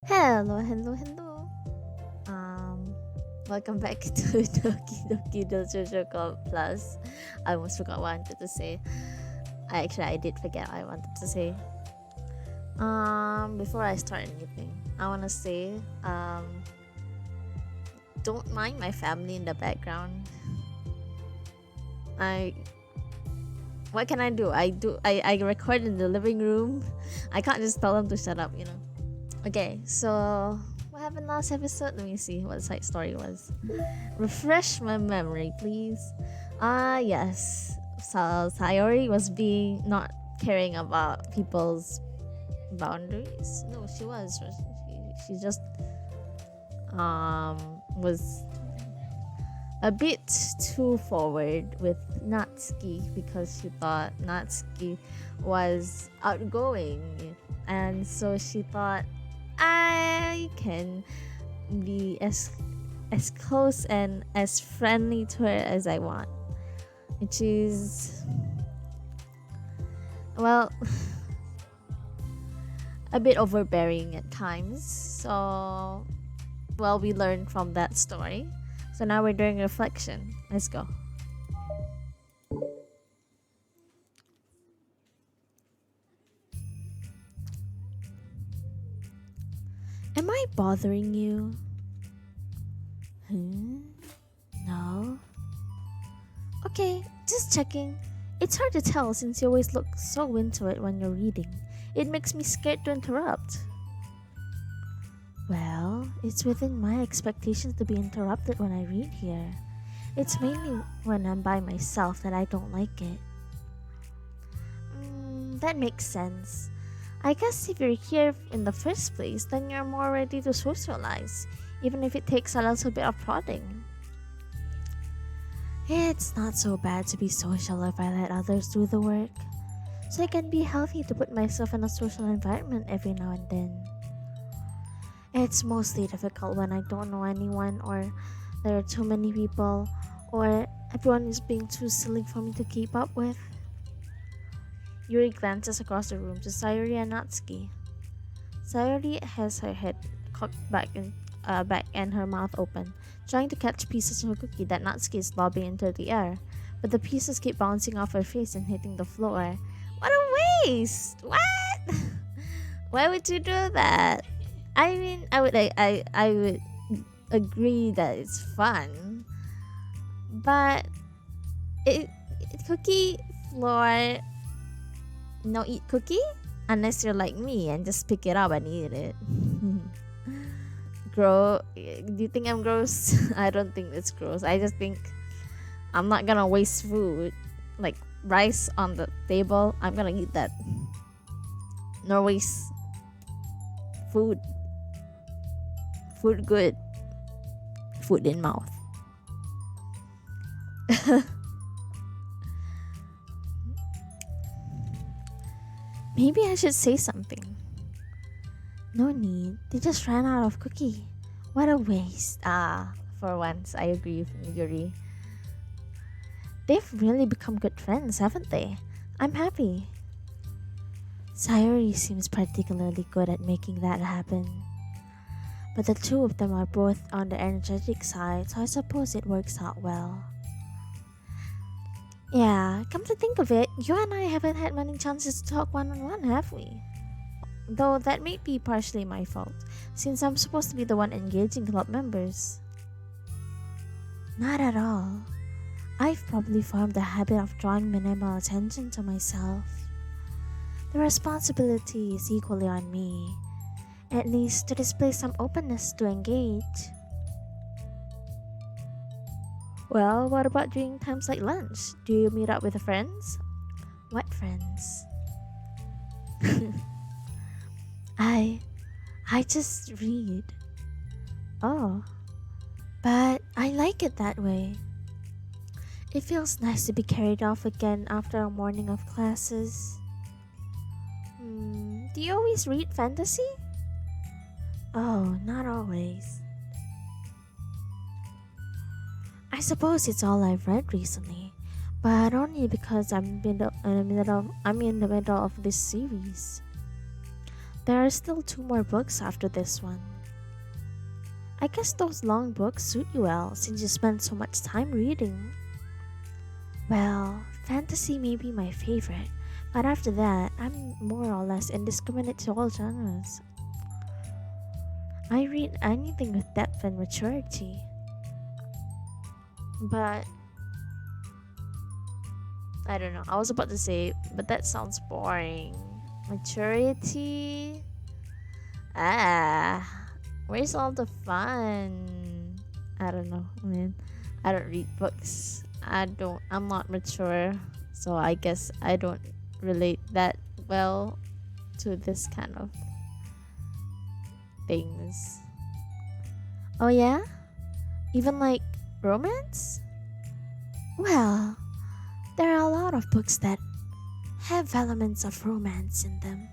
Hello, hello, hello. Um, Welcome back to Doki Doki Dojo Club Plus. I almost forgot what I wanted to say. I did forget what I wanted to say. Before I start anything, I wanna say, don't mind my family in the background. I what can I do? I record in the living room. I can't just tell them to shut up. Okay, so what happened last episode? Let me see what the side story was. Refresh my memory, please. Yes. So Sayori was being not caring about people's boundaries. No, she was. She just was a bit too forward with Natsuki because she thought Natsuki was outgoing, and so she thought I can be as close and as friendly to her as I want, which is, well, a bit overbearing at times. So, well, we learned from that story. So now we're doing reflection. Let's go. Am I bothering you? No. Okay, just checking. It's hard to tell since you always look so into it when you're reading. It makes me scared to interrupt. Well, it's within my expectations to be interrupted when I read here. It's mainly when I'm by myself that I don't like it. That makes sense. I guess if you're here in the first place, then you're more ready to socialize, even if it takes a little bit of prodding. It's not so bad to be social if I let others do the work. So it can be healthy to put myself in a social environment every now and then. It's mostly difficult when I don't know anyone, or there are too many people, or everyone is being too silly for me to keep up with. Yuri glances across the room to Sayuri and Natsuki. Sayuri has her head cocked back and her mouth open, trying to catch pieces of a cookie that Natsuki is lobbing into the air, but the pieces keep bouncing off her face and hitting the floor. What a waste! What? Why would you do that? I mean, I would agree that it's fun, but it cookie floor, no eat cookie unless you're like me and just pick it up and eat it. Do you think I'm gross? I don't think it's gross. I just think I'm not gonna waste food, like rice on the table. I'm gonna eat that. No waste food. Food good. Food in mouth. Maybe I should say something. No need. They just ran out of cookie. What a waste. For once, I agree with Yuri. They've really become good friends, haven't they? I'm happy. Sayuri seems particularly good at making that happen. But the two of them are both on the energetic side, so I suppose it works out well. Yeah, come to think of it, you and I haven't had many chances to talk one-on-one, have we? Though that may be partially my fault, since I'm supposed to be the one engaging club members. Not at all. I've probably formed the habit of drawing minimal attention to myself. The responsibility is equally on me, at least to display some openness to engage. Well, what about during times like lunch? Do you meet up with friends? What friends? I I just read. Oh, but I like it that way. It feels nice to be carried off again after a morning of classes. Do you always read fantasy? Oh, not always. I suppose it's all I've read recently, but only because I'm in the middle of this series. there are still two more books after this one. I guess those long books suit you well since you spend so much time reading. Well, fantasy may be my favorite, but after that, I'm more or less indiscriminate to all genres. I read anything with depth and maturity. But I don't know. I was about to say, but that sounds boring. Maturity? Ah, where's all the fun? I don't know, man. I don't read books. I'm not mature, so I guess I don't relate that well to this kind of things. Oh yeah? Even like romance? Well, there are a lot of books that have elements of romance in them.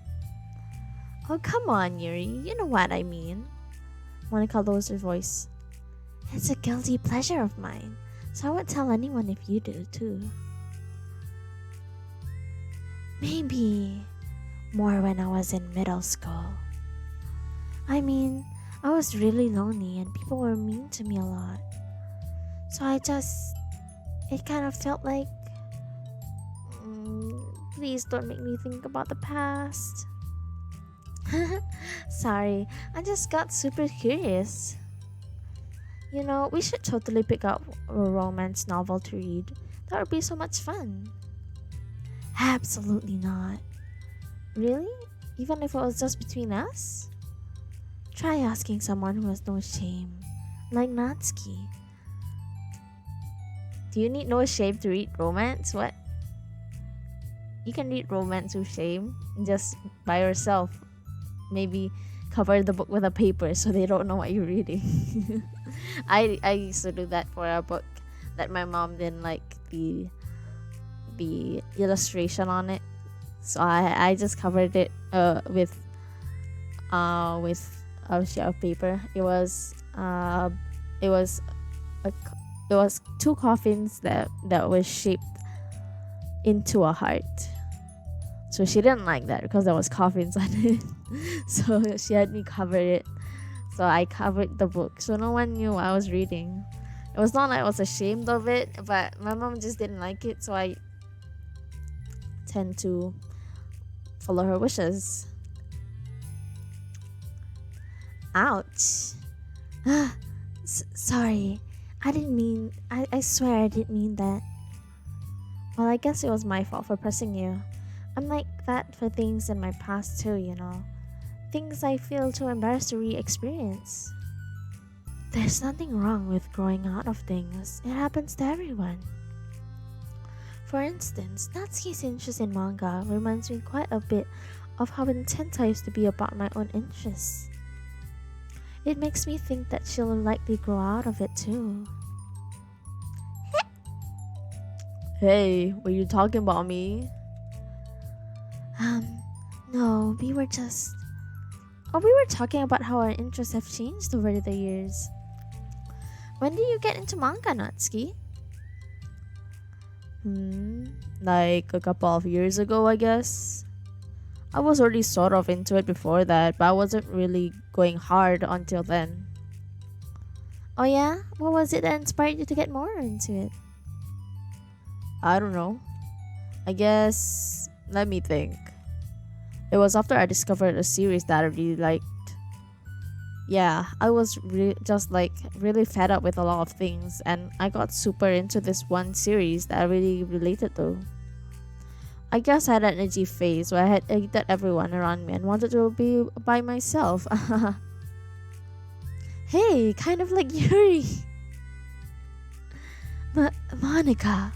Oh, come on, Yuri. You know what I mean. Monica lowers her voice. It's a guilty pleasure of mine, so I won't tell anyone if you do too. Maybe more when I was in middle school. I mean, I was really lonely and people were mean to me a lot. So it kind of felt like, please don't make me think about the past. Sorry, I just got super curious. You know, we should totally pick up a romance novel to read. That would be so much fun. Absolutely not. Really? Even if it was just between us? Try asking someone who has no shame, like Natsuki. Do you need no shame to read romance? What? You can read romance with shame, just by yourself. Maybe cover the book with a paper so they don't know what you're reading. I used to do that for a book that my mom didn't like the illustration on it, so I just covered it with a sheet of paper. It was two coffins that was shaped into a heart. So she didn't like that because there was coffins on it. So she had me cover it. So I covered the book, so no one knew I was reading. It was not like I was ashamed of it, but my mom just didn't like it, so I tend to follow her wishes. Ouch. Sorry. I swear I didn't mean that. Well, I guess it was my fault for pressing you. I'm like that for things in my past too, you know. Things I feel too embarrassed to re-experience. There's nothing wrong with growing out of things. It happens to everyone. For instance, Natsuki's interest in manga reminds me quite a bit of how intent I used to be about my own interests. It makes me think that she'll likely grow out of it too. Hey, were you talking about me? No, we were talking about how our interests have changed over the years. When did you get into manga, Natsuki? Like a couple of years ago, I guess. I was already sort of into it before that, but I wasn't really going hard until then. Oh yeah? What was it that inspired you to get more into it? I don't know. I guess, let me think. It was after I discovered a series that I really liked. Yeah, I was just like really fed up with a lot of things, and I got super into this one series that I really related to. I guess I had an edgy phase where I had hated everyone around me and wanted to be by myself. Hey, kind of like Yuri. Monica.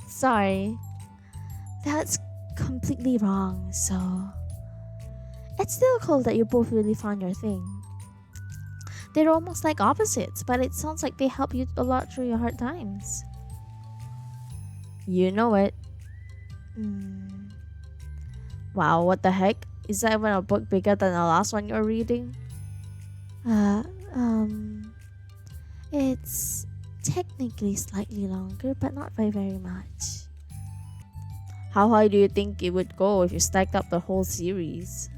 Sorry. That's completely wrong, so... It's still cool that you both really found your thing. They're almost like opposites, but it sounds like they help you a lot through your hard times. You know it. Wow, what the heck? Is that even a book bigger than the last one you're reading? It's technically slightly longer, but not by very much. How high do you think it would go if you stacked up the whole series?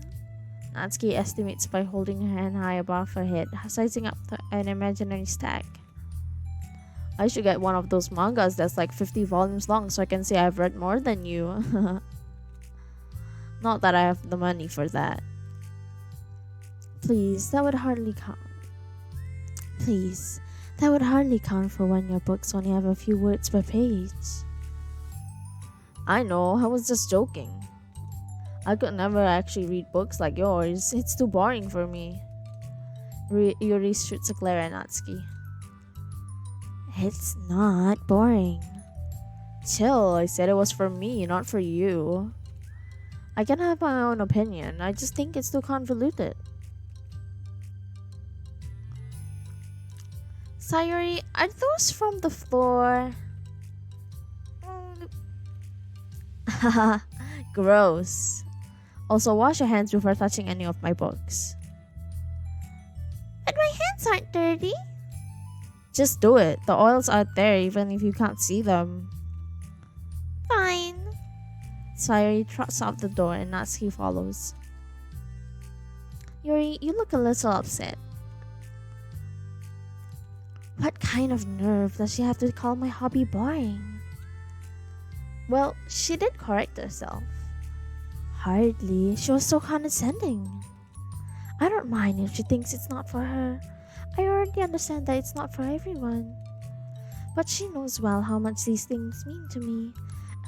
Natsuki estimates by holding her hand high above her head, sizing up an imaginary stack. I should get one of those mangas that's like 50 volumes long so I can say I've read more than you. Not that I have the money for that. Please, that would hardly count. Please, that would hardly count for when your books only have a few words per page. I know, I was just joking. I could never actually read books like yours. It's too boring for me. Yuri shoots a glare at Natsuki. It's not boring. Chill, I said it was for me, not for you. I can have my own opinion. I just think it's too convoluted. Sayuri, are those from the floor? Haha, gross. Also, wash your hands before touching any of my books. But my hands aren't dirty. Just do it. The oil's out there even if you can't see them. Fine. Sayuri trots out the door and Natsuki follows. Yuri, you look a little upset. What kind of nerve does she have to call my hobby boring? Well, she did correct herself. Hardly. She was so condescending. I don't mind if she thinks it's not for her. I already understand that it's not for everyone. But she knows well how much these things mean to me.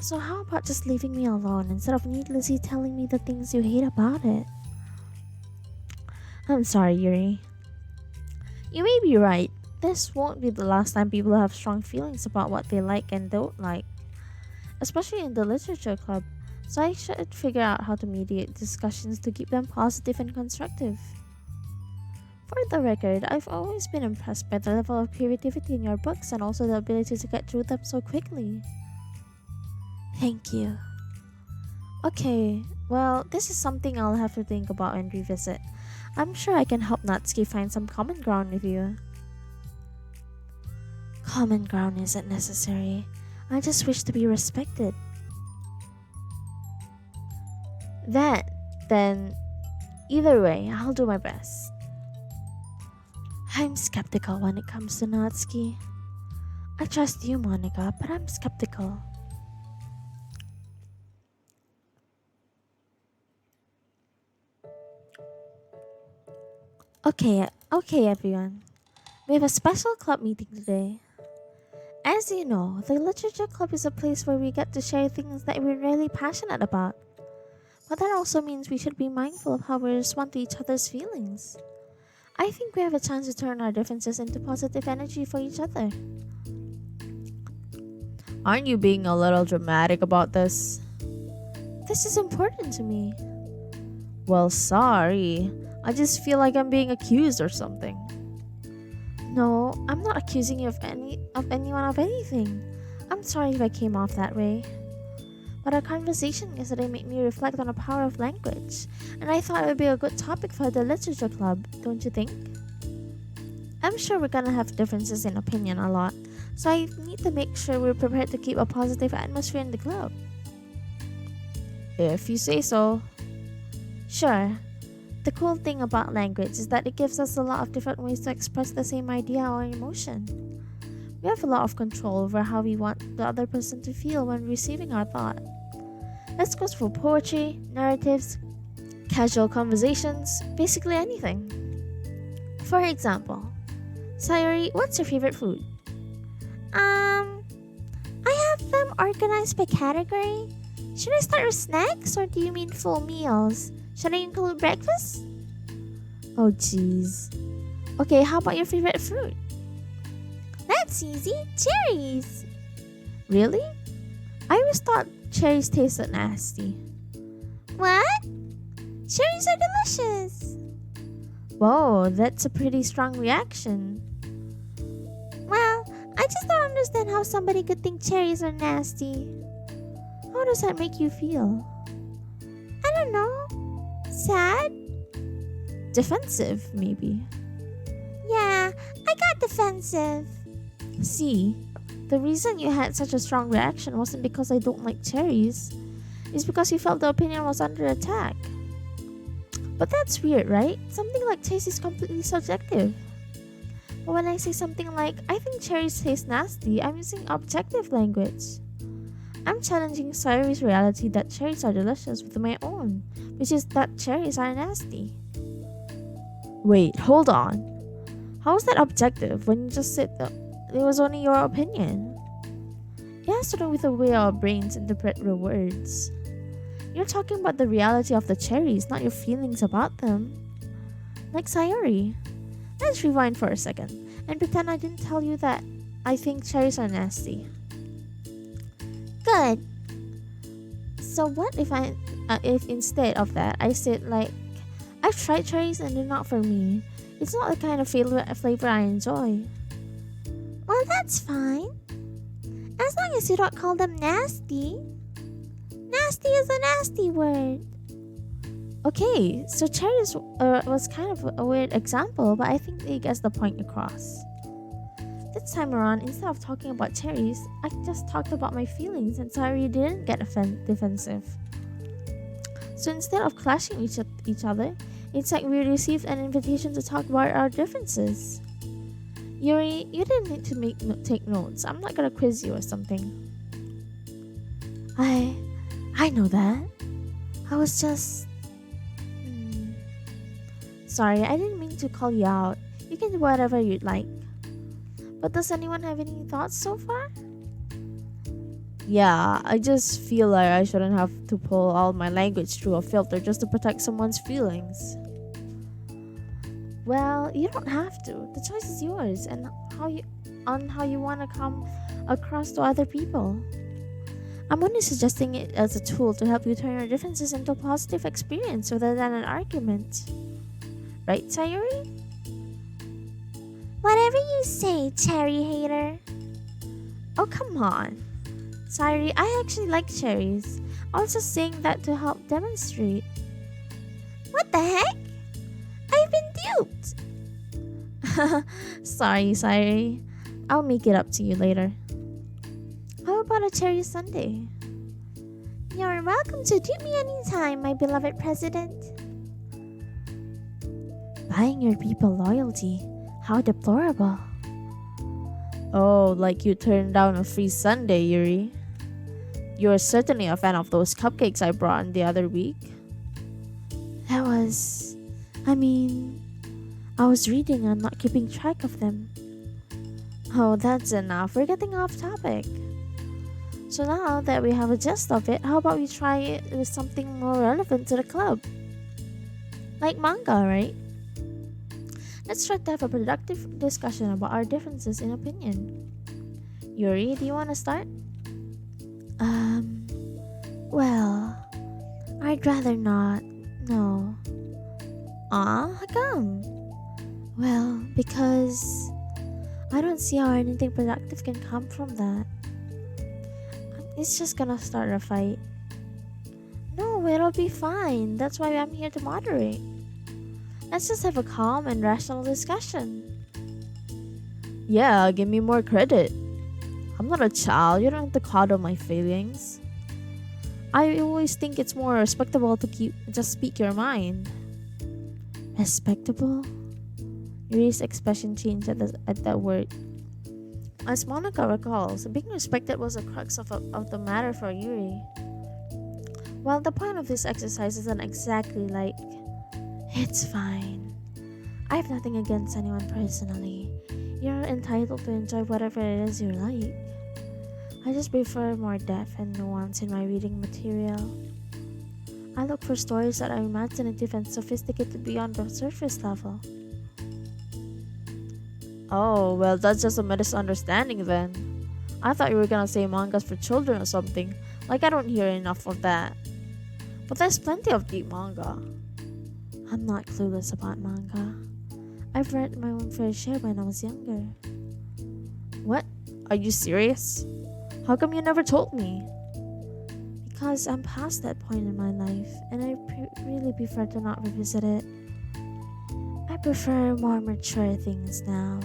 So how about just leaving me alone instead of needlessly telling me the things you hate about it? I'm sorry, Yuri. You may be right. This won't be the last time people have strong feelings about what they like and don't like. Especially in the literature club. So I should figure out how to mediate discussions to keep them positive and constructive. For the record, I've always been impressed by the level of creativity in your books and also the ability to get through them so quickly. Thank you. Okay, well, this is something I'll have to think about and revisit. I'm sure I can help Natsuki find some common ground with you. Common ground isn't necessary. I just wish to be respected. Then, either way, I'll do my best. I'm skeptical when it comes to Natsuki. I trust you, Monica, but I'm skeptical. Okay, everyone. We have a special club meeting today. As you know, the literature club is a place where we get to share things that we're really passionate about. But that also means we should be mindful of how we respond to each other's feelings. I think we have a chance to turn our differences into positive energy for each other. Aren't you being a little dramatic about this? This is important to me. Well, sorry. I just feel like I'm being accused or something. No, I'm not accusing you of anyone of anything. I'm sorry if I came off that way. But our conversation yesterday made me reflect on the power of language, and I thought it would be a good topic for the literature club, don't you think? I'm sure we're gonna have differences in opinion a lot, so I need to make sure we're prepared to keep a positive atmosphere in the club. If you say so. Sure. The cool thing about language is that it gives us a lot of different ways to express the same idea or emotion. We have a lot of control over how we want the other person to feel when receiving our thought. This goes for poetry, narratives, casual conversations, basically anything. For example, Sayuri, what's your favorite food? I have them organized by category. Should I start with snacks or do you mean full meals? Should I include breakfast? Oh jeez. Okay, how about your favorite fruit? That's easy. Cherries. Really? I always thought cherries tasted nasty. What? Cherries are delicious. Whoa, that's a pretty strong reaction. Well, I just don't understand how somebody could think cherries are nasty. How does that make you feel? I don't know. Sad? Defensive, maybe. Yeah, I got defensive. See, the reason you had such a strong reaction wasn't because I don't like cherries. is because you felt the opinion was under attack. But that's weird, right? Something like taste is completely subjective. But when I say something like, I think cherries taste nasty, I'm using objective language. I'm challenging Sayuri's reality that cherries are delicious with my own, which is that cherries are nasty. Wait, hold on. How is that objective when you just said that it was only your opinion? It has to do with the way our brains interpret the words. You're talking about the reality of the cherries, not your feelings about them. Like Sayuri. Let's rewind for a second and pretend I didn't tell you that I think cherries are nasty. Good. So what if instead of that I said like, I've tried cherries and they're not for me. It's not the kind of flavor I enjoy. Well, that's fine. As long as you don't call them nasty. Nasty is a nasty word. Okay, so cherries was kind of a weird example, but I think they gets the point across. This time around, instead of talking about cherries, I just talked about my feelings and Sayuri didn't get defensive. So instead of clashing each other, it's like we received an invitation to talk about our differences. Yuri, you didn't need to take notes. I'm not gonna quiz you or something. I know that. I was just... Sorry, I didn't mean to call you out. You can do whatever you'd like. But does anyone have any thoughts so far? Yeah, I just feel like I shouldn't have to pull all my language through a filter just to protect someone's feelings. Well, you don't have to. The choice is yours and how you want to come across to other people. I'm only suggesting it as a tool to help you turn your differences into a positive experience rather than an argument. Right, Sayuri? Whatever you say, cherry hater. Oh, come on. Sayuri, I actually like cherries. I was just saying that to help demonstrate. What the heck? I've been duped. Sorry, Sayuri. I'll make it up to you later. How about a cherry sundae? You're welcome to dupe me anytime, my beloved president. Buying your people loyalty. How deplorable. Oh, like you turned down a free sundae, Yuri. You're certainly a fan of those cupcakes I brought in the other week. I was reading and not keeping track of them. Oh, that's enough. We're getting off topic. So now that we have a gist of it, how about we try it with something more relevant to the club? Like manga, right? Let's try to have a productive discussion about our differences in opinion. Yuri, do you want to start? Well, I'd rather not. No. How come? Well, because I don't see how anything productive can come from that. It's just gonna start a fight. No, it'll be fine. That's why I'm here to moderate. Let's just have a calm and rational discussion. Yeah, give me more credit. I'm not a child. You don't have to coddle my feelings. I always think it's more respectable to just speak your mind. Respectable? Yuri's expression changed at that word. As Monica recalls, being respected was the crux of the matter for Yuri. While the point of this exercise isn't exactly like, it's fine. I have nothing against anyone personally. You're entitled to enjoy whatever it is you like. I just prefer more depth and nuance in my reading material. I look for stories that are imaginative and sophisticated beyond the surface level. Oh, well, that's just a misunderstanding then. I thought you were gonna say mangas for children or something. Like, I don't hear enough of that. But there's plenty of deep manga. I'm not clueless about manga. I've read my own fair share when I was younger. What? Are you serious? How come you never told me? Because I'm past that point in my life, and I really prefer to not revisit it. I prefer more mature things now.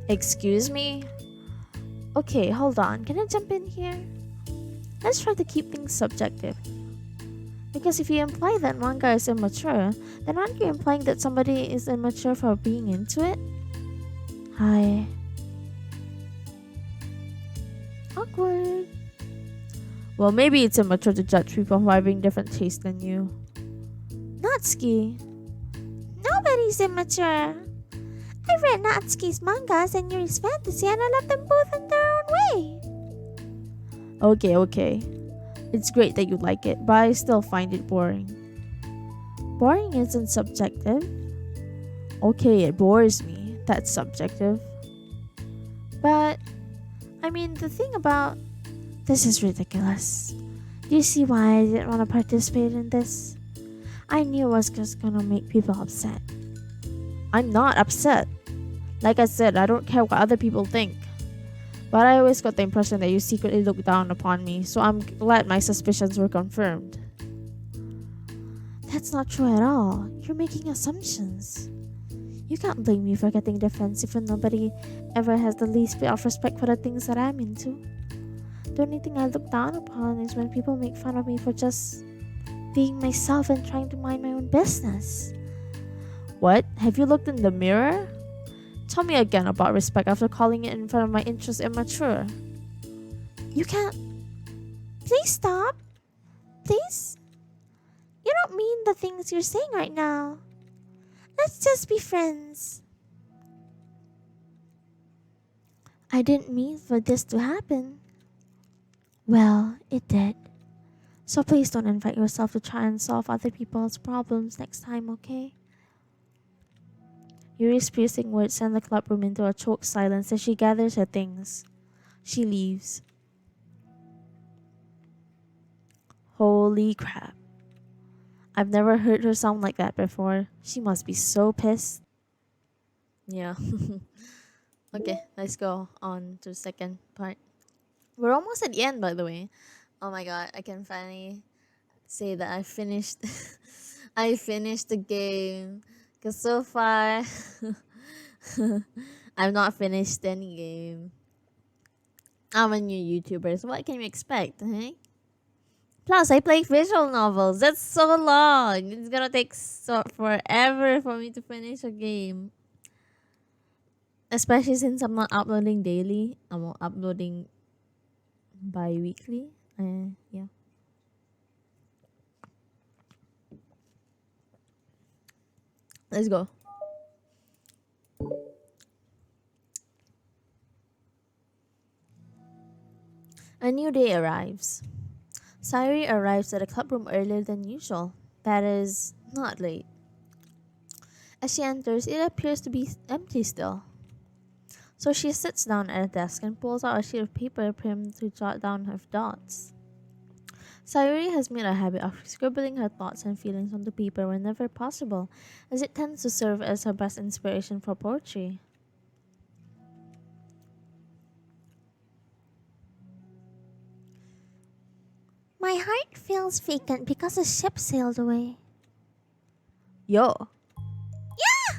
Excuse me? Okay, hold on. Can I jump in here? Let's try to keep things subjective. Because if you imply that manga is immature, then aren't you implying that somebody is immature for being into it? Hi. Awkward. Well, maybe it's immature to judge people for having different taste than you. Natsuki. Nobody's immature. I read Natsuki's mangas and Yuri's fantasy and I love them both in their own way. Okay. It's great that you like it, but I still find it boring. Boring isn't subjective. Okay, it bores me. That's subjective. But, I mean, the thing about... This is ridiculous. Do you see why I didn't want to participate in this? I knew it was just gonna make people upset. I'm not upset. Like I said, I don't care what other people think. But I always got the impression that you secretly looked down upon me, so I'm glad my suspicions were confirmed. That's not true at all. You're making assumptions. You can't blame me for getting defensive when nobody ever has the least bit of respect for the things that I'm into. The only thing I look down upon is when people make fun of me for just being myself and trying to mind my own business. What? Have you looked in the mirror? Tell me again about respect after calling it in front of my interests immature. You can't... Please stop. Please? You don't mean the things you're saying right now. Let's just be friends. I didn't mean for this to happen. Well, it did. So please don't invite yourself to try and solve other people's problems next time, okay? Yuri's piercing words send the club room into a choked silence as she gathers her things. She leaves. Holy crap. I've never heard her sound like that before. She must be so pissed. Yeah. Okay, let's go on to the second part. We're almost at the end, by the way. Oh my god, I can finally say that I finished I finished the game. Because so far I've not finished any game. I'm a new YouTuber, so what can you expect, eh? Plus, I play visual novels. That's so long. It's gonna take forever for me to finish a game. Especially since I'm not uploading daily. I'm uploading bi-weekly. Yeah. Let's go. A new day arrives. Sayuri arrives at the clubroom earlier than usual. That is, not late. As she enters, it appears to be empty still. So she sits down at a desk and pulls out a sheet of paper prim to jot down her thoughts. Sayuri has made a habit of scribbling her thoughts and feelings onto paper whenever possible, as it tends to serve as her best inspiration for poetry. My heart feels vacant because the ship sailed away. Yo. Yeah!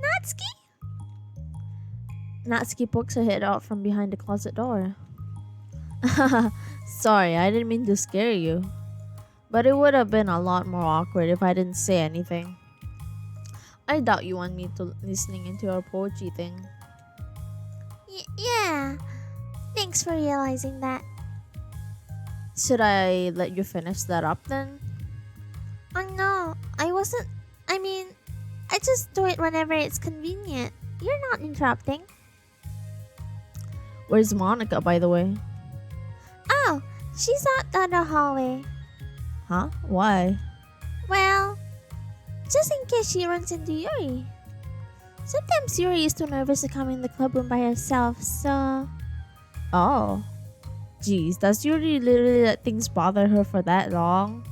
Natsuki? Natsuki pokes her head out from behind the closet door. Sorry, I didn't mean to scare you. But it would have been a lot more awkward if I didn't say anything. I doubt you want me to listening into your poetry thing. Yeah. Thanks for realizing that. Should I let you finish that up then? Oh no, I wasn't. I mean, I just do it whenever it's convenient. You're not interrupting. Where's Monica, by the way? Oh, she's out down the hallway. Huh? Why? Well, just in case she runs into Yuri. Sometimes Yuri is too nervous to come in the clubroom by herself, so... Oh. Jeez, does Yuri literally let things bother her for that long?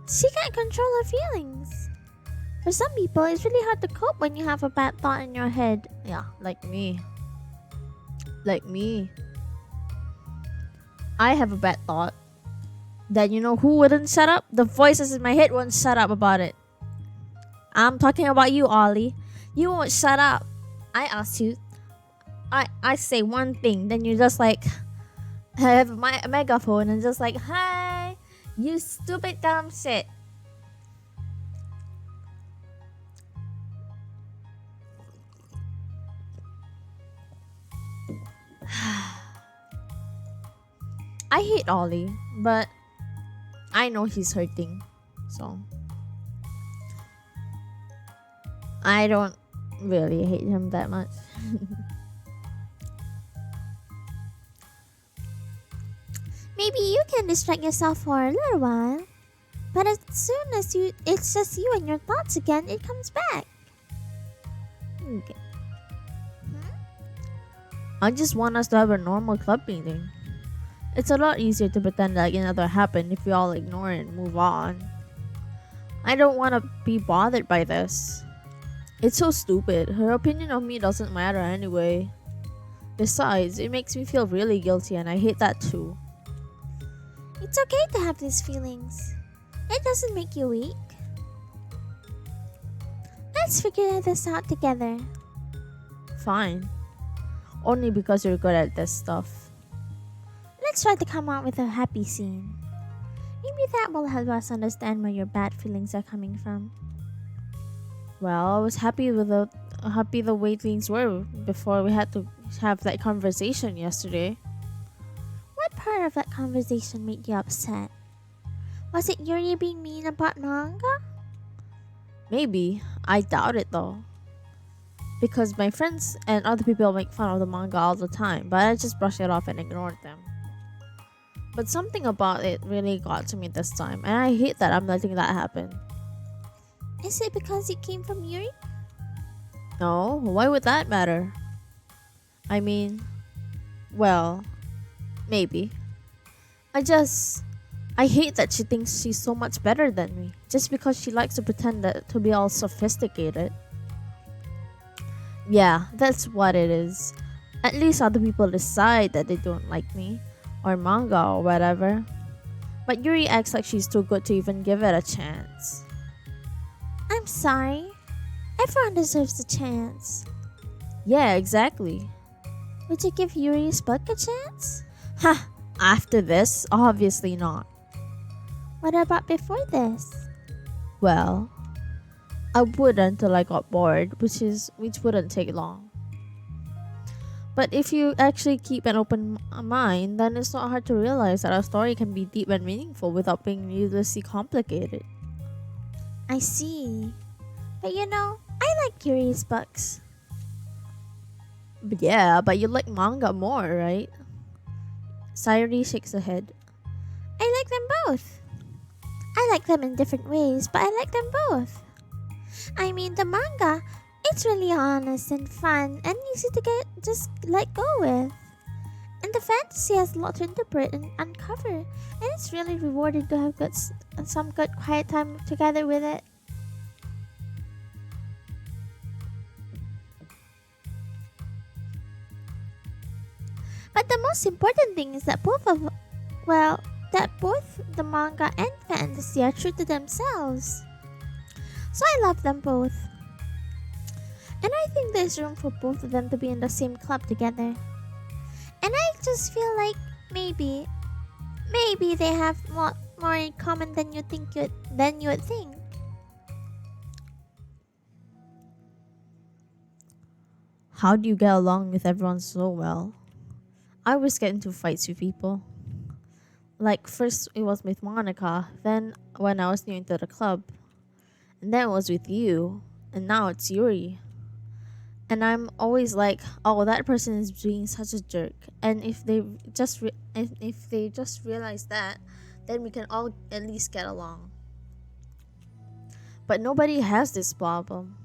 She can't control her feelings. For some people, it's really hard to cope when you have a bad thought in your head. Yeah, like me. Like me. I have a bad thought. That you know who wouldn't shut up? The voices in my head won't shut up about it. I'm talking about you, Ollie. You won't shut up. I asked you. I say one thing, then you're just like, I have my megaphone and just like, hi, you stupid dumb shit. I hate Ollie, but I know he's hurting. So I don't really hate him that much. Maybe you can distract yourself for a little while. But as soon as it's just you and your thoughts again, it comes back. Okay. I just want us to have a normal club meeting. It's a lot easier to pretend like it never happened if we all ignore it and move on. I don't want to be bothered by this. It's so stupid. Her opinion of me doesn't matter anyway. Besides, it makes me feel really guilty and I hate that too. It's okay to have these feelings. It doesn't make you weak. Let's figure this out together. Fine. Only because you're good at this stuff. Let's try to come up with a happy scene. Maybe that will help us understand where your bad feelings are coming from. Well, I was happy the way things were before we had to have that conversation yesterday. What part of that conversation made you upset? Was it Yuri being mean about manga? Maybe. I doubt it though. Because my friends and other people make fun of the manga all the time, but I just brushed it off and ignored them. But something about it really got to me this time, and I hate that I'm letting that happen. Is it because it came from Yuri? No, why would that matter? I mean, well, maybe. I hate that she thinks she's so much better than me, just because she likes to pretend to be all sophisticated. Yeah, that's what it is. At least other people decide that they don't like me, or manga, or whatever. But Yuri acts like she's too good to even give it a chance. I'm sorry. Everyone deserves a chance. Yeah, exactly. Would you give Yuri's book a chance? Ha! After this, obviously not. What about before this? Well, I would until I got bored, which wouldn't take long. But if you actually keep an open mind, then it's not hard to realize that a story can be deep and meaningful without being needlessly complicated. I see. But I like Yuri's books. But yeah, but you like manga more, right? Sayuri shakes her head. I like them both. I like them in different ways, but I like them both. I mean, the manga, it's really honest and fun and easy to just let go with. And the fantasy has a lot to interpret and uncover, and it's really rewarding to have some good quiet time together with it. But the most important thing is that both the manga and fantasy are true to themselves. So I love them both. And I think there's room for both of them to be in the same club together. And I just feel like maybe they have more in common than you would think. How do you get along with everyone so well? I always get into fights with people. Like first it was with Monica, then when I was new into the club, and then it was with you, and now it's Yuri. And I'm always like, oh, that person is being such a jerk. And if they just realize that, then we can all at least get along. But nobody has this problem.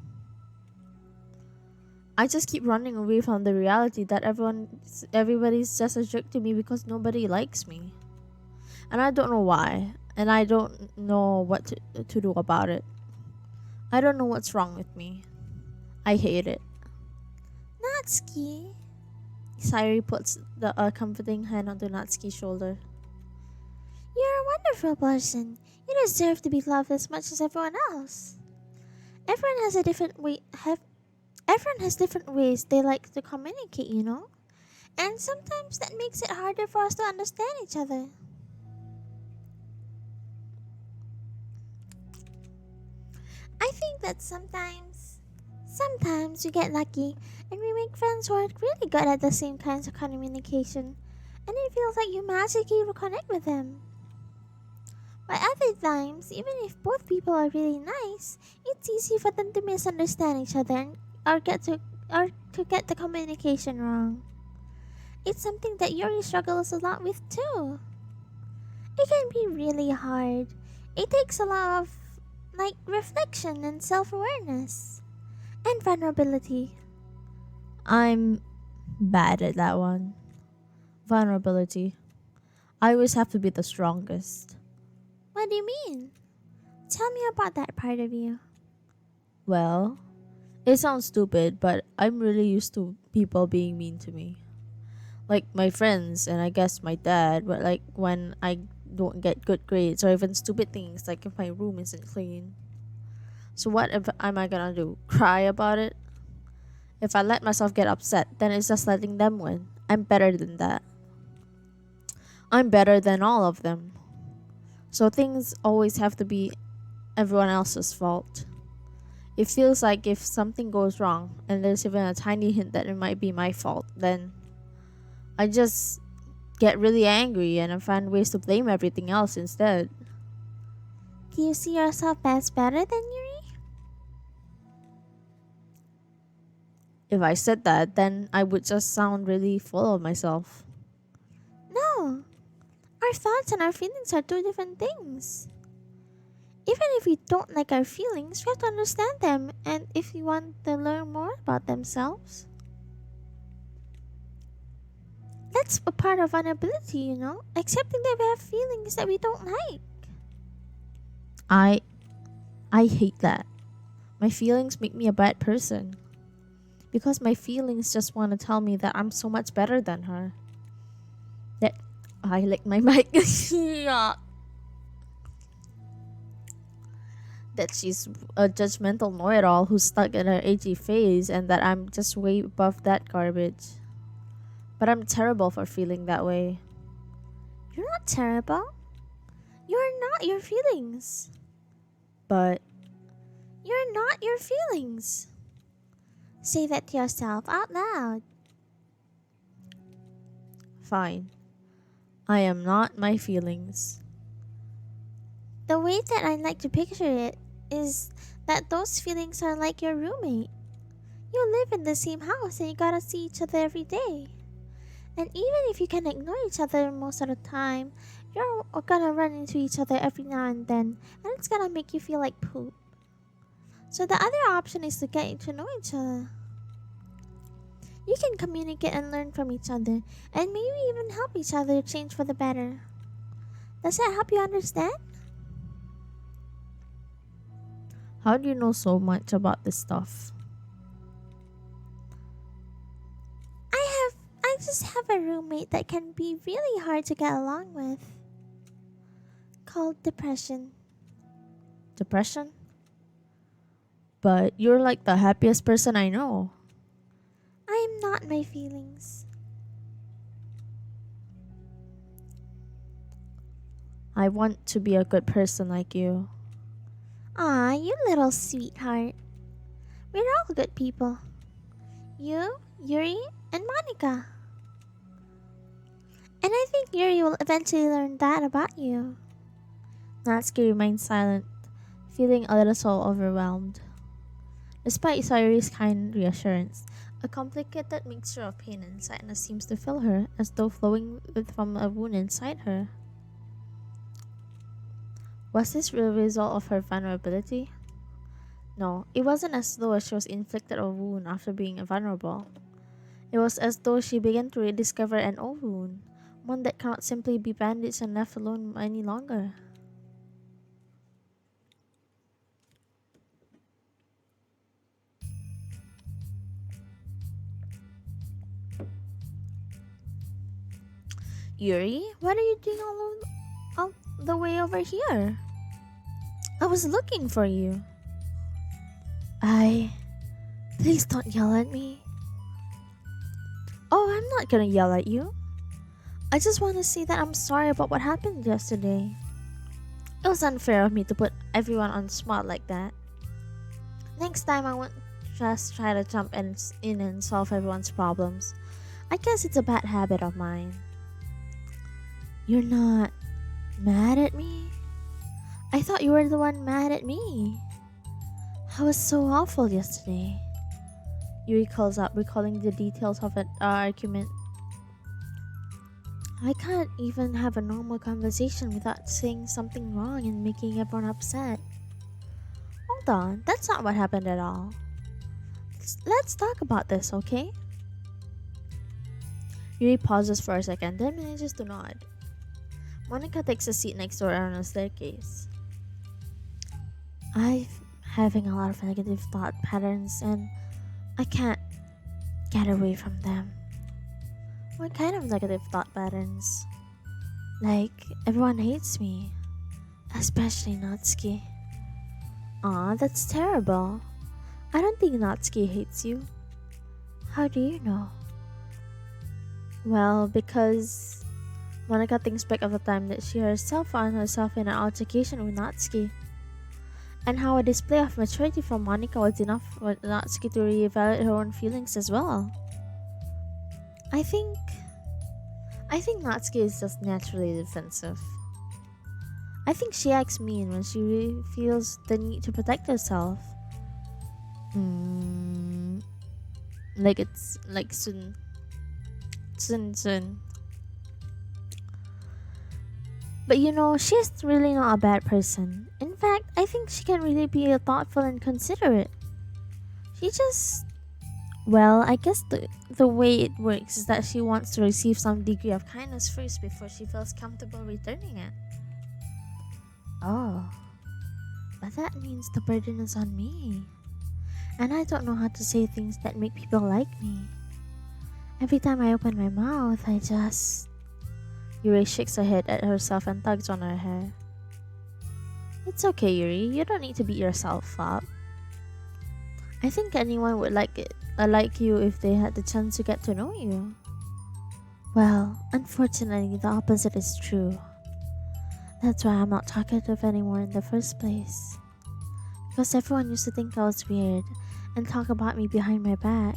I just keep running away from the reality that everybody's just a jerk to me because nobody likes me. And I don't know why. And I don't know what to do about it. I don't know what's wrong with me. I hate it. Natsuki. Sayuri puts the comforting hand onto Natsuki's shoulder. You're a wonderful person. You deserve to be loved as much as everyone else. Everyone has different ways they like to communicate, And sometimes that makes it harder for us to understand each other. I think that sometimes we get lucky and we make friends who are really good at the same kinds of communication, and it feels like you magically reconnect with them. But other times, even if both people are really nice, it's easy for them to misunderstand each other or get the communication wrong. It's something that Yuri struggles a lot with too. It can be really hard. It takes a lot of reflection and self-awareness and vulnerability. I'm bad at that one. Vulnerability. I always have to be the strongest. What do you mean? Tell me about that part of you. Well, it sounds stupid, but I'm really used to people being mean to me. Like my friends and I guess my dad, but like when I don't get good grades or even stupid things like if my room isn't clean. So what if am I gonna do? Cry about it? If I let myself get upset, then it's just letting them win. I'm better than that. I'm better than all of them. So things always have to be everyone else's fault. It feels like if something goes wrong and there's even a tiny hint that it might be my fault, then I just get really angry and I find ways to blame everything else instead. Do you see yourself as better than Yuri? If I said that, then I would just sound really full of myself. No. Our thoughts and our feelings are two different things. Even if we don't like our feelings, we have to understand them, and if we want to learn more about themselves, that's a part of vulnerability, accepting that we have feelings that we don't like. I I hate that. My feelings make me a bad person. Because my feelings just want to tell me that I'm so much better than her. That I licked my mic. Yeah. That she's a judgmental know-it-all who's stuck in her AG phase and that I'm just way above that garbage. But I'm terrible for feeling that way. You're not terrible. You're not your feelings. But You're not your feelings. Say that to yourself out loud. fine. I am not my feelings. The way that I like to picture it is that those feelings are like your roommate. You live in the same house and you gotta see each other every day. And even if you can ignore each other most of the time, you're gonna run into each other every now and then, and it's gonna make you feel like poop. So the other option is to get to know each other. You can communicate and learn from each other, and maybe even help each other change for the better. Does that help you understand? How do you know so much about this stuff? I just have a roommate that can be really hard to get along with. Called depression. Depression? But you're like the happiest person I know. I am not my feelings. I want to be a good person like you. Ah, you little sweetheart. We're all good people. You, Yuri, and Monica. And I think Yuri will eventually learn that about you. Natsuki remained silent, feeling a little overwhelmed. Despite Sayuri's kind reassurance, a complicated mixture of pain and sadness seems to fill her, as though flowing from a wound inside her. Was this the result of her vulnerability? No, it wasn't as though she was inflicted a wound after being vulnerable. It was as though she began to rediscover an old wound, one that cannot simply be bandaged and left alone any longer. Yuri, what are you doing all the way over here? I was looking for you. Please don't yell at me. Oh, I'm not gonna yell at you. I just want to say that I'm sorry about what happened yesterday. It was unfair of me to put everyone on the spot like that. Next time, I won't just try to jump in and solve everyone's problems. I guess it's a bad habit of mine. You're not mad at me? I thought you were the one mad at me. I was so awful yesterday. Yuri calls up, recalling the details of our argument. I can't even have a normal conversation without saying something wrong and making everyone upset. Hold on, that's not what happened at all. Let's talk about this, okay? Yuri pauses for a second, then manages to nod. Monica takes a seat next to her on the staircase. I'm having a lot of negative thought patterns and I can't get away from them. What kind of negative thought patterns? Like, everyone hates me. Especially Natsuki. Aw, that's terrible. I don't think Natsuki hates you. How do you know? Well, because Monica thinks back of the time that she herself found herself in an altercation with Natsuki. And how a display of maturity from Monica was enough for Natsuki to reevaluate her own feelings as well. I think Natsuki is just naturally defensive. I think she acts mean when she really feels the need to protect herself. Like it's like Sun. But you know, she's really not a bad person. In fact, I think she can really be thoughtful and considerate. She just, well, I guess the way it works is that she wants to receive some degree of kindness first before she feels comfortable returning it. Oh, but that means the burden is on me. And I don't know how to say things that make people like me. Every time I open my mouth, I just... Yuri shakes her head at herself and tugs on her hair. It's okay, Yuri. You don't need to beat yourself up. I think anyone would like you if they had the chance to get to know you. Well, unfortunately, the opposite is true. That's why I'm not talkative anymore in the first place. Because everyone used to think I was weird and talk about me behind my back.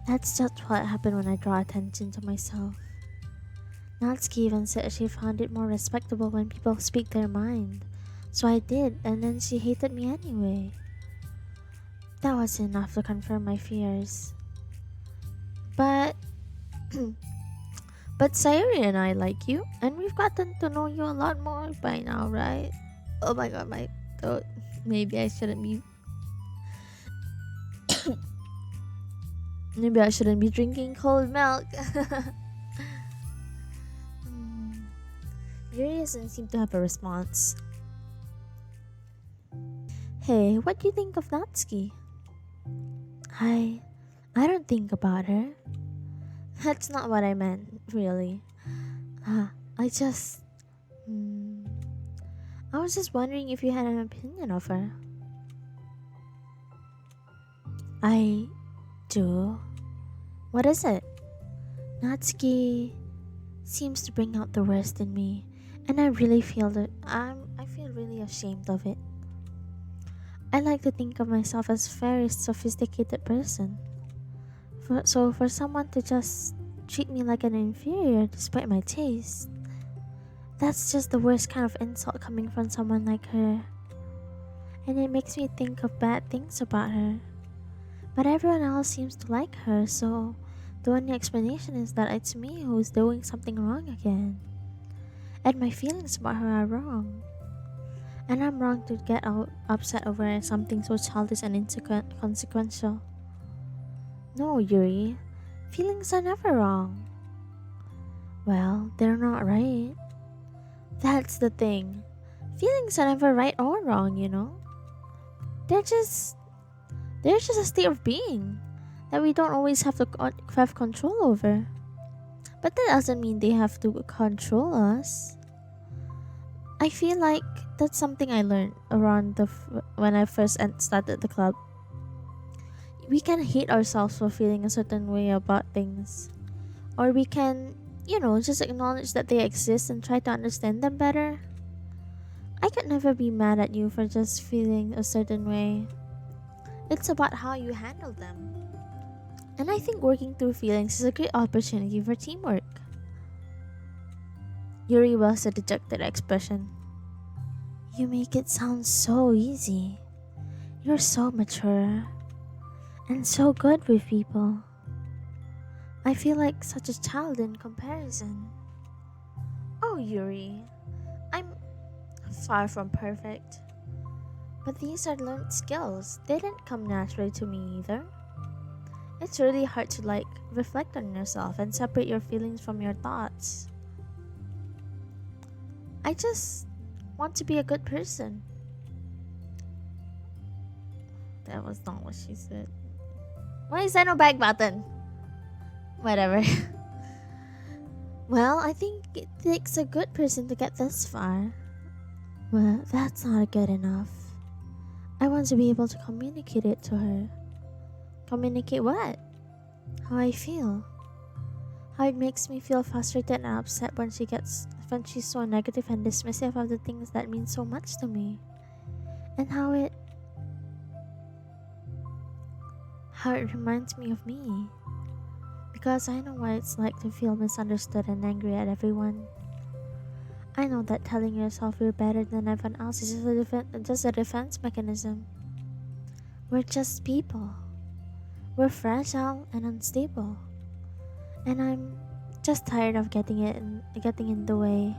That's just what happened when I draw attention to myself. Natsuki even said she found it more respectable when people speak their mind. So I did, and then she hated me anyway. That was enough to confirm my fears. But... but Sayuri and I like you, and we've gotten to know you a lot more by now, right? Oh my god, my throat. Maybe I shouldn't be... Maybe I shouldn't be drinking cold milk. Yuri doesn't seem to have a response. Hey, what do you think of Natsuki? I don't think about her. That's not what I meant, really. I just... I was just wondering if you had an opinion of her. I do. What is it? Natsuki seems to bring out the worst in me, and I really feel that I feel really ashamed of it. I like to think of myself as a very sophisticated person. So for someone to just treat me like an inferior despite my taste, that's just the worst kind of insult coming from someone like her. And it makes me think of bad things about her. But everyone else seems to like her, so the only explanation is that it's me who's doing something wrong again. And my feelings about her are wrong. And I'm wrong to get upset over something so childish and inconsequential. No, Yuri. Feelings are never wrong. Well, they're not right. That's the thing. Feelings are never right or wrong, you know? They're just a state of being that we don't always have to have control over. But that doesn't mean they have to control us. I feel like that's something I learned around when I first started the club. we can hate ourselves for feeling a certain way about things, or we can, just acknowledge that they exist and try to understand them better. I could never be mad at you for just feeling a certain way. It's about how you handle them. And I think working through feelings is a great opportunity for teamwork. Yuri was a dejected expression. You make it sound so easy. You're so mature and so good with people. I feel like such a child in comparison. Oh, Yuri, I'm far from perfect. But these are learned skills. They didn't come naturally to me either. It's really hard to reflect on yourself and separate your feelings from your thoughts. I just want to be a good person. That was not what she said. Why is there no back button? Whatever. Well, I think it takes a good person to get this far. Well, that's not good enough. I want to be able to communicate it to her. Communicate what? How I feel. How it makes me feel frustrated and upset when she's so negative and dismissive of the things that mean so much to me. And how it reminds me of me. Because I know what it's like to feel misunderstood and angry at everyone. I know that telling yourself you're better than everyone else is just a defense mechanism. We're just people. We're fragile and unstable. And I'm just tired of getting in the way.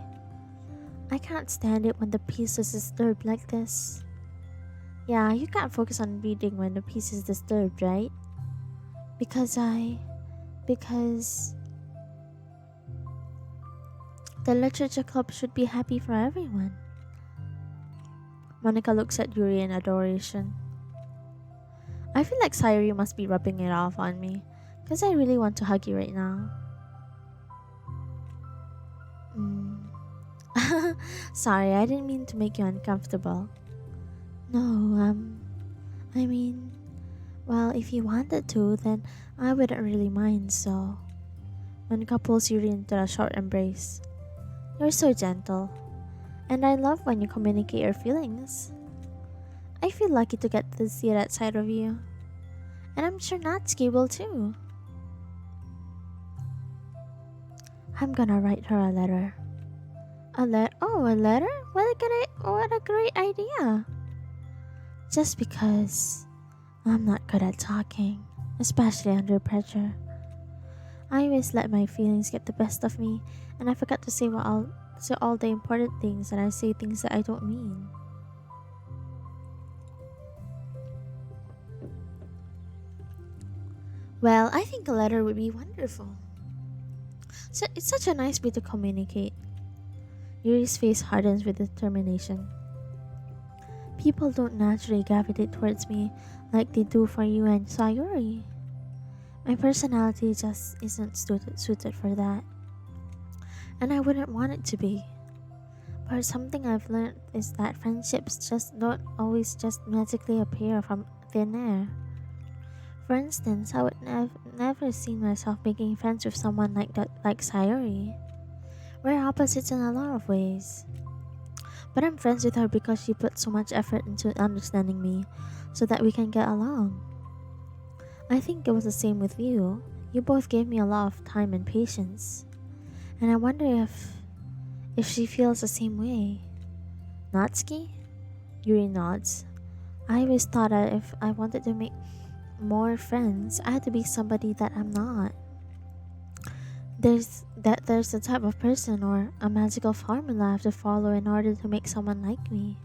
I can't stand it when the peace is disturbed like this. Yeah, you can't focus on reading when the peace is disturbed, right? Because the literature club should be happy for everyone. Monica looks at Yuri in adoration. I feel like Sayuri must be rubbing it off on me, because I really want to hug you right now. Sorry, I didn't mean to make you uncomfortable. No, I mean, well, if you wanted to, then I wouldn't really mind, so. Monica pulls Yuri into a short embrace. You're so gentle, and I love when you communicate your feelings. I feel lucky to get to see that side of you, and I'm sure Natsuki will too. I'm gonna write her a letter. A letter? What a great idea! Just because I'm not good at talking, especially under pressure. I always let my feelings get the best of me, and I forgot to say all the important things, and I say things that I don't mean. Well, I think a letter would be wonderful. So it's such a nice way to communicate. Yuri's face hardens with determination. People don't naturally gravitate towards me like they do for you and Sayuri. My personality just isn't suited for that. And I wouldn't want it to be. But something I've learned is that friendships just don't always just magically appear from thin air. For instance, I would never see myself making friends with someone like Sayuri. We're opposites in a lot of ways. But I'm friends with her because she put so much effort into understanding me so that we can get along. I think it was the same with you. You both gave me a lot of time and patience. And I wonder if she feels the same way. Natsuki? Yuri nods. I always thought that if I wanted to make more friends, I had to be somebody that I'm not. There's a type of person or a magical formula I have to follow in order to make someone like me.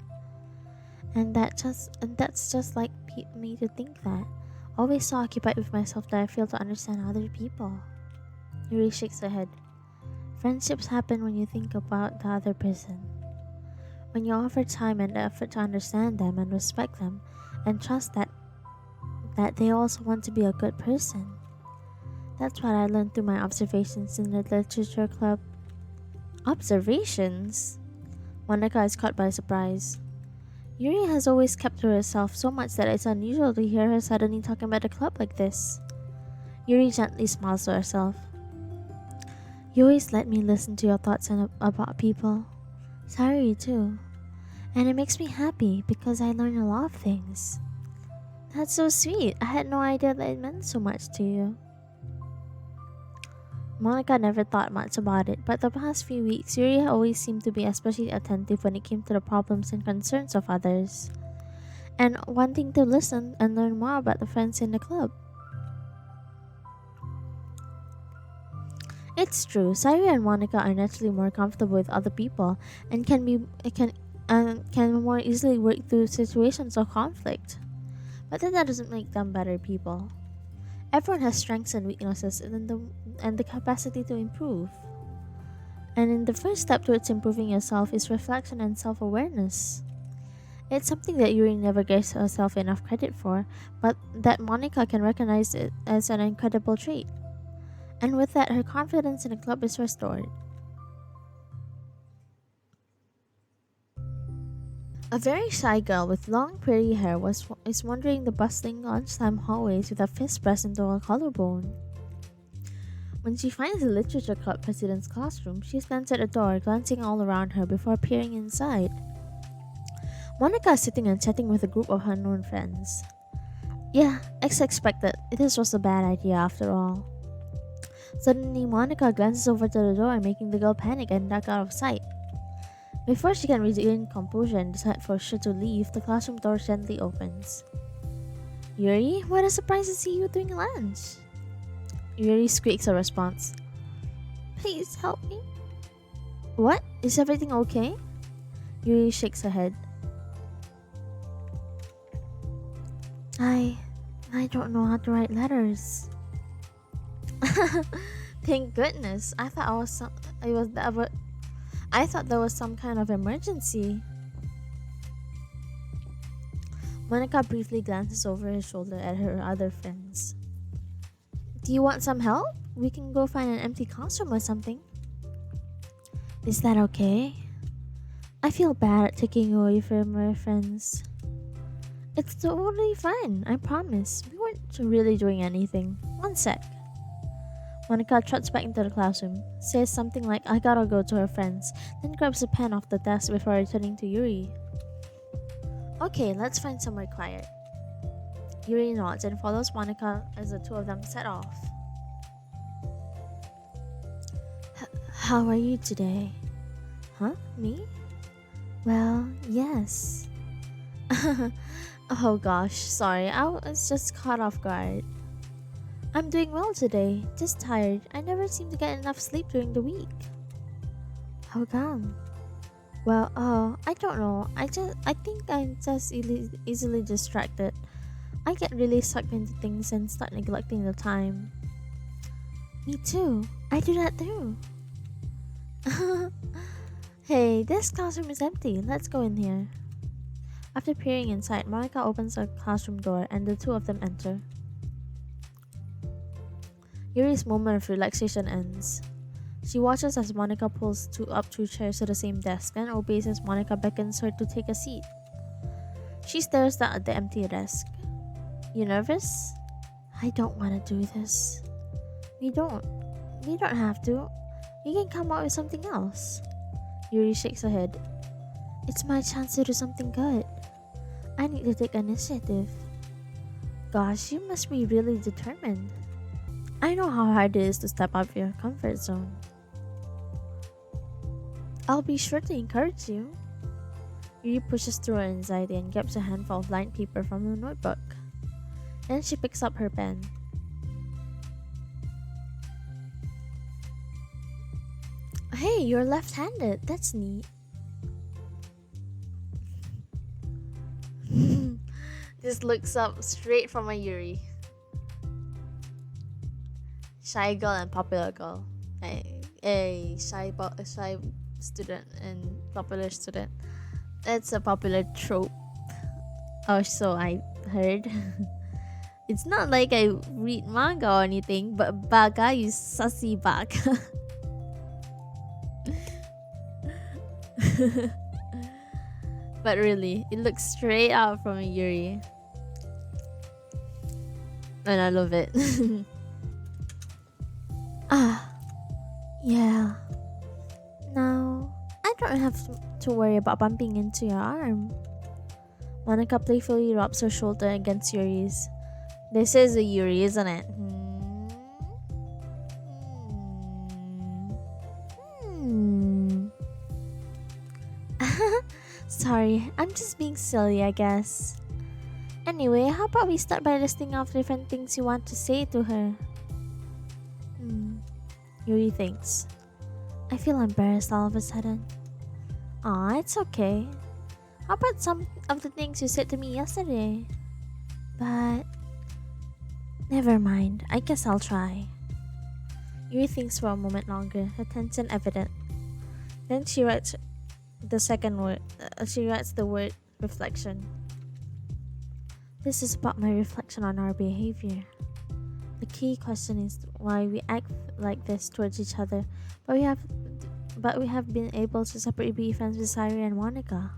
And that's just like me to think that. Always so occupied with myself that I fail to understand other people. Yuri shakes her head. Friendships happen when you think about the other person. When you offer time and effort to understand them and respect them and trust that they also want to be a good person. That's what I learned through my observations in the literature club. Observations? Monica is caught by surprise. Yuri has always kept to herself so much that it's unusual to hear her suddenly talking about the club like this. Yuri gently smiles to herself. You always let me listen to your thoughts about people. Sorry too. And it makes me happy because I learn a lot of things. That's so sweet. I had no idea that it meant so much to you. Monica never thought much about it, but the past few weeks, Yuri always seemed to be especially attentive when it came to the problems and concerns of others, and wanting to listen and learn more about the friends in the club. It's true, Sayuri and Monica are naturally more comfortable with other people and can more easily work through situations of conflict. But that doesn't make them better people. Everyone has strengths and weaknesses and the capacity to improve. And in the first step towards improving yourself is reflection and self-awareness. It's something that Yuri never gives herself enough credit for, but that Monica can recognize it as an incredible trait. And with that, her confidence in the club is restored. A very shy girl with long pretty hair is wandering the bustling lunchtime hallways with a fist pressed into her collarbone. When she finds the literature club president's classroom, she stands at the door, glancing all around her before peering inside. Monica is sitting and chatting with a group of unknown friends. Yeah, as expected, this was a bad idea after all. Suddenly, Monica glances over to the door, making the girl panic and duck out of sight. Before she can regain composure and decide for sure to leave, the classroom door gently opens. Yuri, what a surprise to see you doing lunch! Yuri squeaks a response. Please help me. What? Is everything okay? Yuri shakes her head. I don't know how to write letters. Thank goodness. I thought there was some kind of emergency. Monica briefly glances over her shoulder at her other friends. Do you want some help? We can go find an empty classroom or something. Is that okay? I feel bad at taking you away from our friends. It's totally fine, I promise. We weren't really doing anything. One sec. Monica trots back into the classroom, says something like I gotta go to her friends, then grabs a pen off the desk before returning to Yuri. Okay, let's find somewhere quiet. Yuri nods and follows Monica as the two of them set off. How are you today? Huh? Me? Well, yes. Oh gosh, sorry, I was just caught off guard. I'm doing well today, just tired. I never seem to get enough sleep during the week. How come? Well, I don't know. I think I'm just easily distracted. I get really sucked into things and start neglecting the time. Me too. I do that too. Hey, this classroom is empty. Let's go in here. After peering inside, Monica opens the classroom door and the two of them enter. Yuri's moment of relaxation ends. She watches as Monica pulls two chairs to the same desk and obeys as Monica beckons her to take a seat. She stares down at the empty desk. You nervous? I don't want to do this. We don't have to. We can come up with something else. Yuri shakes her head. It's my chance to do something good. I need to take initiative. Gosh, you must be really determined. I know how hard it is to step out of your comfort zone. I'll be sure to encourage you. Yuri pushes through her anxiety and grabs a handful of lined paper from the notebook. Then she picks up her pen. Hey, you're left-handed. That's neat. Just looks up straight from a Yuri. Shy girl and popular girl. A shy student and popular student. That's a popular trope. Or so I heard. It's not like I read manga or anything, but baga is sassy baga. But really, it looks straight out from a Yuri. And I love it. Ah, yeah. Now, I don't have to worry about bumping into your arm. Monica playfully rubs her shoulder against Yuri's. This is a Yuri, isn't it? Hmm. Sorry, I'm just being silly, I guess. Anyway, how about we start by listing off different things you want to say to her? Yuri thinks. I feel embarrassed all of a sudden. Aw, it's okay. How about some of the things you said to me yesterday? But never mind, I guess I'll try. Yuri thinks for a moment longer, her tension evident. Then she writes the second word. She writes the word reflection. This is about my reflection on our behavior. The key question is why we act like this towards each other, but we have been able to separately be friends with Sari and Monica.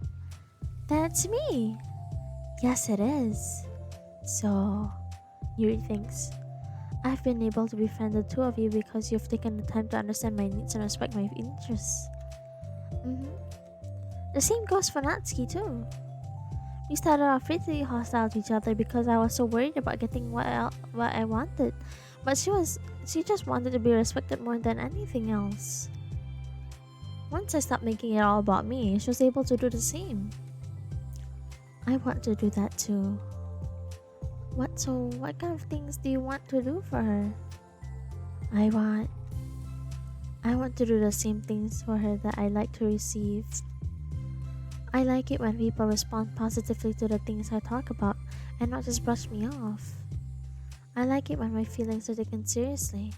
That's me. Yes, it is. So, Yuri thinks, I've been able to befriend the two of you because you've taken the time to understand my needs and respect my interests. The same goes for Natsuki too. We started off pretty hostile to each other because I was so worried about getting what I wanted, but she just wanted to be respected more than anything else. Once I stopped making it all about me, she was able to do the same. I want to do that too. What kind of things do you want to do for her? I want to do the same things for her that I like to receive. I like it when people respond positively to the things I talk about and not just brush me off. I like it when my feelings are taken seriously.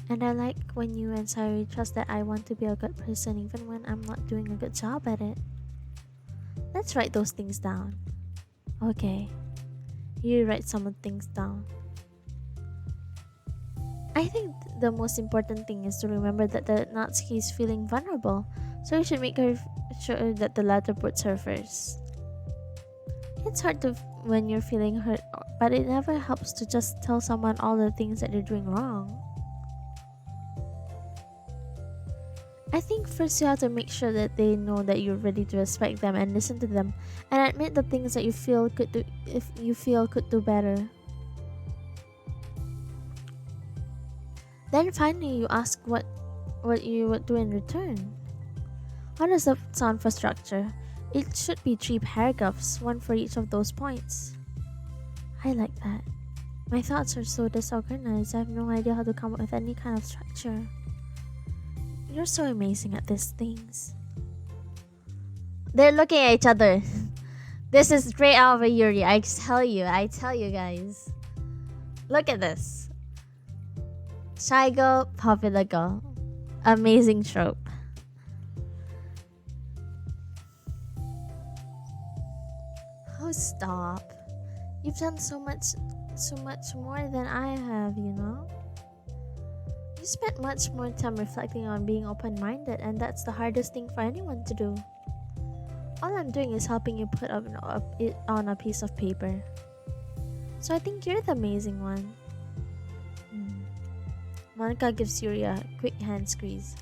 And I like when you and Sari trust that I want to be a good person even when I'm not doing a good job at it. Let's write those things down. Okay. You write some of the things down. I think the most important thing is to remember that the Natsuki is feeling vulnerable, so you should make her sure that the latter puts her first. It's hard when you're feeling hurt, but it never helps to just tell someone all the things that they're doing wrong. I think first you have to make sure that they know that you're ready to respect them and listen to them and admit the things that you feel could do better. Then finally you ask what you would do in return. How does that sound for structure? It should be 3 paragraphs, one for each of those points. I like that. My thoughts are so disorganized, I have no idea how to come up with any kind of structure. You're so amazing at these things. They're looking at each other. This is straight out of a Yuri. I tell you guys. Look at this. Shy girl, popular girl. Amazing trope. Oh, stop. You've done so much more than I have, you know? You spent much more time reflecting on being open-minded, and that's the hardest thing for anyone to do. All I'm doing is helping you put it on a piece of paper. So I think you're the amazing one. Monica gives Yuri a quick hand squeeze.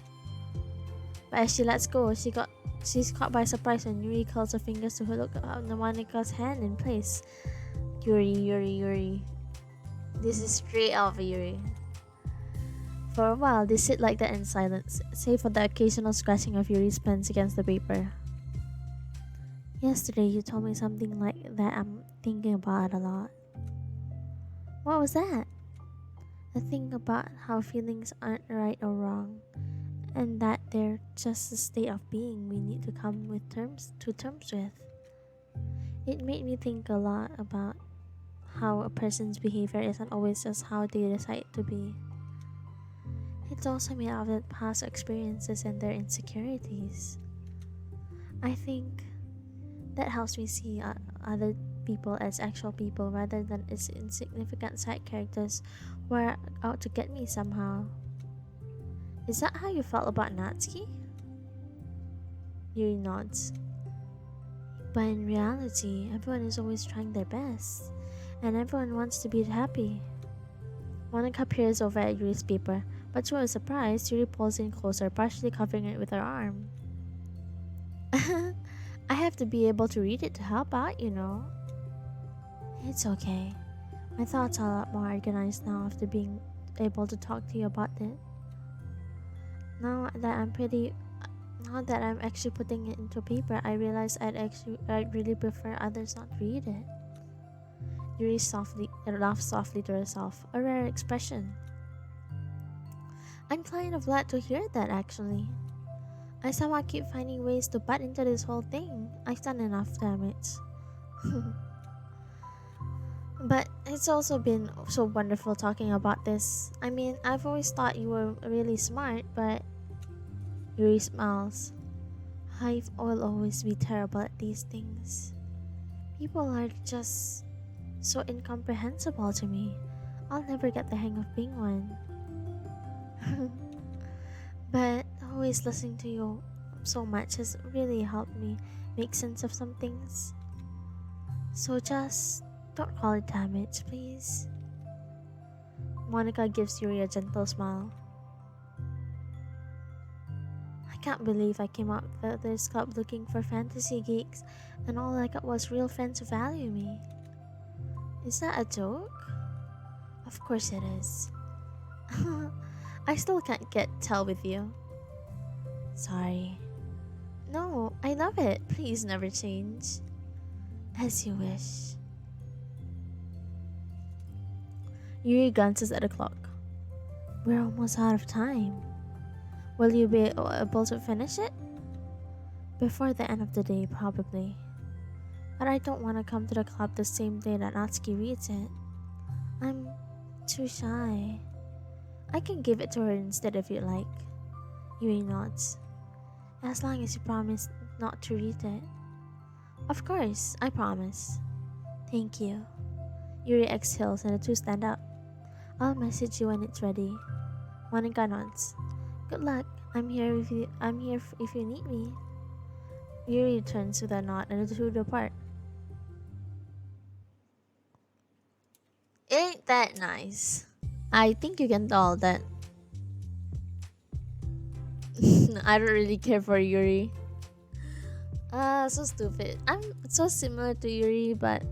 But as she lets go, she's caught by surprise when Yuri curls her fingers to look on Monica's hand in place. Yuri. This is straight out of a Yuri. For a while, they sit like that in silence, save for the occasional scratching of Yuri's pens against the paper. Yesterday, you told me something like that I'm thinking about a lot. What was that? The thing about how feelings aren't right or wrong, and that they're just a state of being we need to come to terms with. It made me think a lot about how a person's behavior isn't always just how they decide to be. It's also made out of their past experiences and their insecurities. I think that helps me see other people as actual people rather than as insignificant side characters who are out to get me somehow. Is that how you felt about Natsuki? Yuri nods. But in reality, everyone is always trying their best, and everyone wants to be happy. Monica peers over at Yuri's paper, but to her surprise, Yuri pulls in closer, partially covering it with her arm. I have to be able to read it to help out, you know. It's okay. My thoughts are a lot more organized now after being able to talk to you about it. Now that I'm actually putting it into paper, I realize I'd really prefer others not read it. Yuri laughed softly to herself, a rare expression. I'm kind of glad to hear that, actually. I somehow keep finding ways to butt into this whole thing. I've done enough damage. But it's also been so wonderful talking about this. I mean, I've always thought you were really smart, but... Yuri smiles. I will always be terrible at these things. People are just so incomprehensible to me. I'll never get the hang of being one. But always listening to you so much has really helped me make sense of some things. So just don't call it damage, please. Monica gives Yuri a gentle smile. I can't believe I came out of this club looking for fantasy geeks and all I got was real friends who value me. Is that a joke? Of course it is. I still can't tell with you. Sorry. No, I love it. Please never change. As you wish. Yuri glances at the clock. We're almost out of time. Will you be able to finish it? Before the end of the day, probably. But I don't want to come to the club the same day that Natsuki reads it. I'm too shy. I can give it to her instead if you like. Yuri nods. As long as you promise not to read it. Of course, I promise. Thank you. Yuri exhales and the two stand up. I'll message you when it's ready. Monica nods. Good luck. I'm here if you need me. Yuri returns with a nod and the two depart. Ain't that nice? I think you can tell that I don't really care for Yuri. So stupid. I'm so similar to Yuri, but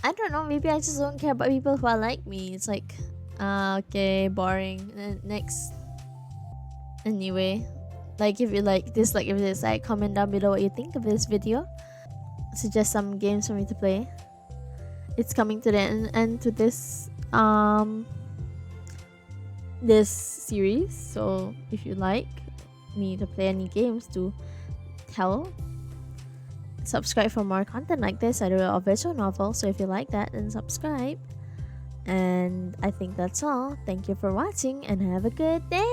I don't know, maybe I just don't care about people who are like me. It's like, okay, boring. Next. Anyway, like if you dislike if this, comment down below what you think of this video. Suggest some games for me to play. It's coming to the end to this this series, so if you like me to play any games, do tell. Subscribe for more content like this. I do a visual novel, so if you like that, then subscribe. And I think that's all. Thank you for watching and have a good day.